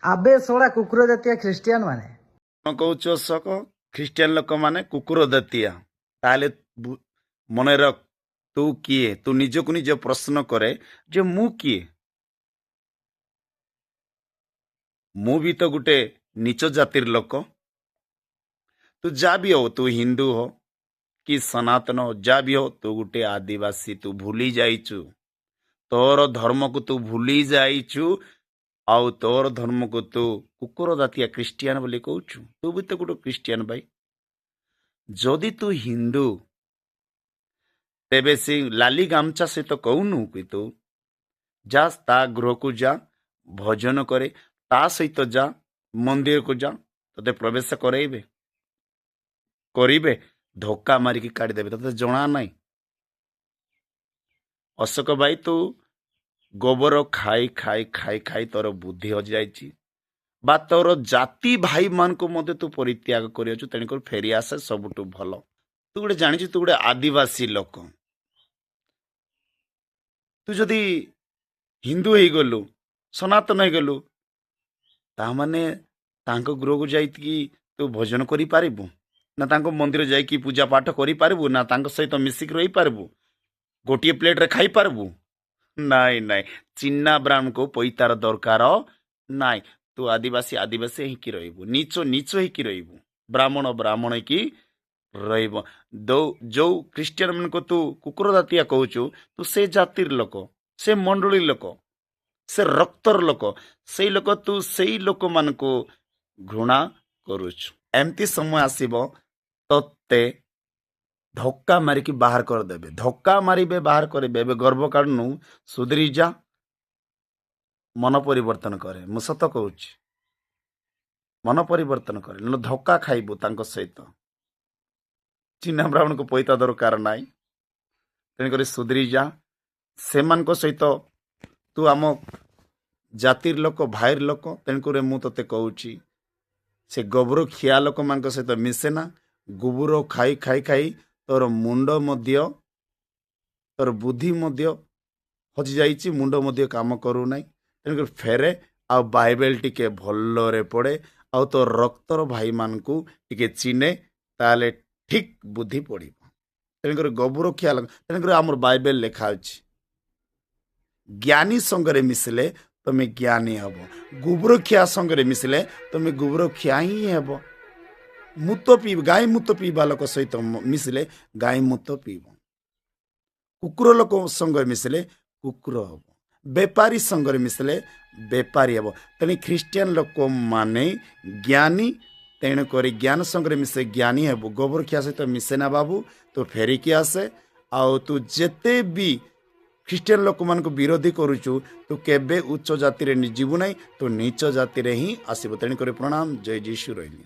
ଆବେ ଶଳା କୁକୁର ଜାତୀୟ ଖ୍ରୀଷ୍ଟିଆନ ମାନେ କଣ କହୁଛ ଅଶୋକ? ଖ୍ରୀଷ୍ଟିଆନ ଲୋକମାନେ କୁକୁର ଜାତୀୟ। ତାହେଲେ ମନେ ରଖ, ତୁ କିଏ? ତୁ ନିଜକୁ ନିଜ ପ୍ରଶ୍ନ କରେ ଯେ ମୁଁ କିଏ? ମୁଁ ବି ତ ଗୋଟେ ନିଚ ଜାତିର ଲୋକ। ତୁ ଯାହା ବି ହଉ, ତୁ ହିନ୍ଦୁ ହୋ କି ସନାତନ ହୋ, ଯାହା ବି ହଉ, ତୁ ଗୋଟେ ଆଦିବାସୀ। ତୁ ଭୁଲି ଯାଇଛୁ ତୋର ଧର୍ମକୁ, ତୁ ଭୁଲି ଯାଇଛୁ। ଆଉ ତୋର ଧର୍ମକୁ ତୁ କୁକୁର ଜାତୀୟ ଖ୍ରୀଷ୍ଟିଆନ ବୋଲି କହୁଛୁ। ତୁ ବି ତ ଗୋଟେ ଖ୍ରୀଷ୍ଟିଆନ ଭାଇ। ଯଦି ତୁ ହିନ୍ଦୁ, ତେବେ ସେ ଲାଲି ଗାମଛା ସହିତ କହୁନୁ କି ତୁ ଯା ତା ଗୃହକୁ ଯା, ଭୋଜନ କରେ, ତା ସହିତ ଯା, ମନ୍ଦିରକୁ ଯା, ତତେ ପ୍ରବେଶ କରିବେ, ଧୋକା ମାରିକି କାଢିଦେବେ। ତତେ ଜଣା ନାହିଁ? ଅଶୋକ ଭାଇ, ତୁ ଗୋବର ଖାଇ ଖାଇ ଖାଇ ଖାଇ ତୋର ବୁଦ୍ଧି ହଜିଯାଇଛି, ବା ତୋର ଜାତି ଭାଇମାନଙ୍କୁ ମଧ୍ୟ ତୁ ପରିତ୍ୟାଗ କରିଅଛୁ। ତେଣୁକରି ଫେରିଆସେ, ସବୁଠୁ ଭଲ। ତୁ ଗୋଟେ ଜାଣିଛୁ, ତୁ ଗୋଟେ ଆଦିବାସୀ ଲୋକ। ତୁ ଯଦି ହିନ୍ଦୁ ହେଇଗଲୁ, ସନାତନ ହେଇଗଲୁ, ତାମାନେ ତାଙ୍କ ଗୃହକୁ ଯାଇକି ତୁ ଭୋଜନ କରିପାରିବୁ ନା? ତାଙ୍କ ମନ୍ଦିର ଯାଇକି ପୂଜା ପାଠ କରିପାରିବୁ ନା? ତାଙ୍କ ସହିତ ମିଶିକି ରହିପାରିବୁ? ଗୋଟିଏ ପ୍ଲେଟରେ ଖାଇପାରିବୁ? ନାଇଁ ନାଇଁ, ଚିନା ବ୍ରାହ୍ମଣକୁ ପଇତାର ଦରକାର ନାଇଁ। ତୁ ଆଦିବାସୀ ଆଦିବାସୀ ହେଇକି ରହିବୁ, ନିଚ ନିଚ ହେଇକି ରହିବୁ, ବ୍ରାହ୍ମଣ ବ୍ରାହ୍ମଣ ହେଇକି ରହିବ। ଯୋଉ ଖ୍ରୀଷ୍ଟିଆନ ମାନଙ୍କୁ ତୁ କୁକୁର ଜାତୀୟ କହୁଛୁ, ତୁ ସେ ଜାତିର ଲୋକ, ସେ ମଣ୍ଡଳୀ ଲୋକ, ସେ ରକ୍ତର ଲୋକ। ସେଇ ଲୋକ, ତୁ ସେଇ ଲୋକମାନଙ୍କୁ ଘୃଣା କରୁଛୁ। ଏମିତି ସମୟ ଆସିବ, ତତେ ଧକ୍କା ମାରିକି ବାହାର କରିଦେବେ। ଧକ୍କା ମାରିବେ, ବାହାର କରିବେ। ଏବେ ଗର୍ବ କାଢୁନୁ, ସୁଧୁରି ଯା, ମନ ପରିବର୍ତ୍ତନ କରେ। ମୁଁ ସତ କହୁଛି, ମନ ପରିବର୍ତ୍ତନ କରେ, ନହେଲେ ଧକ୍କା ଖାଇବୁ ତାଙ୍କ ସହିତ। ଚିହ୍ନା ବ୍ରାହ୍ମଣକୁ ପଇତା ଦରକାର ନାହିଁ। ତେଣୁକରି ସୁଧୁରି ଯା। ସେମାନଙ୍କ ସହିତ ତୁ ଆମ ଜାତିର ଲୋକ, ଭାଇର ଲୋକ। ତେଣୁକରି ମୁଁ ତତେ କହୁଛି, ସେ ଗୋବର ଖିଆ ଲୋକମାନଙ୍କ ସହିତ ମିଶେନା। ଗୋବର ଖାଇ ଖାଇ ଖାଇ ତୋର ମୁଣ୍ଡ ମଧ୍ୟ, ତୋର ବୁଦ୍ଧି ମଧ୍ୟ ହଜିଯାଇଛି, ମୁଣ୍ଡ ମଧ୍ୟ କାମ କରୁନାହିଁ। ତେଣୁକରି ଫେରେ, ଆଉ ବାଇବେଲ ଟିକେ ଭଲରେ ପଢ଼େ, ଆଉ ତୋ ରକ୍ତର ଭାଇମାନଙ୍କୁ ଟିକେ ଚିହ୍ନେ, ତାହେଲେ ଠିକ୍ ବୁଦ୍ଧି ପଡ଼ିବ। ତେଣୁକରି ଗୋବର ଖିଆ ଲୋକ, ତେଣୁକରି ଆମର ବାଇବେଲ ଲେଖା ଅଛି, ଜ୍ଞାନୀ ସଙ୍ଗରେ ମିଶିଲେ ତମେ ଜ୍ଞାନୀ ହବ, ଗୋବର ଖିଆ ସଙ୍ଗରେ ମିଶିଲେ ତମେ ଗୋବର ଖିଆ ହିଁ ହେବ। ମୁତ ପିଇବ, ଗାଈ ମୁତ ପିଇବା ଲୋକ ସହିତ ମିଶିଲେ ଗାଈ ମୁତ ପିଇବ। କୁକୁର ଲୋକ ସଙ୍ଗରେ ମିଶିଲେ କୁକୁର ହବ, ବେପାରୀ ସଙ୍ଗରେ ମିଶିଲେ ବେପାରୀ ହବ। ତେଣୁ ଖ୍ରୀଷ୍ଟିଆନ ଲୋକମାନେ ଜ୍ଞାନୀ, ତେଣୁକରି ଜ୍ଞାନ ସଙ୍ଗରେ ମିଶେ ଜ୍ଞାନୀ ହେବୁ। ଗୋବର ଖିଆ ସହିତ ମିଶେ ନା ବାବୁ, ତୁ ଫେରିକି ଆସେ। ଆଉ ତୁ ଯେତେ ବି ଖ୍ରୀଷ୍ଟିଆନ ଲୋକମାନଙ୍କୁ ବିରୋଧୀ କରୁଛୁ, ତୁ କେବେ ଉଚ୍ଚ ଜାତିରେ ଯିବୁ ନାହିଁ, ତୁ ନିଚ ଜାତିରେ ହିଁ ଆସିବୁ। ତେଣୁକରି ପ୍ରଣାମ, ଜୟ ଯୀଶୁ ରହିଲି।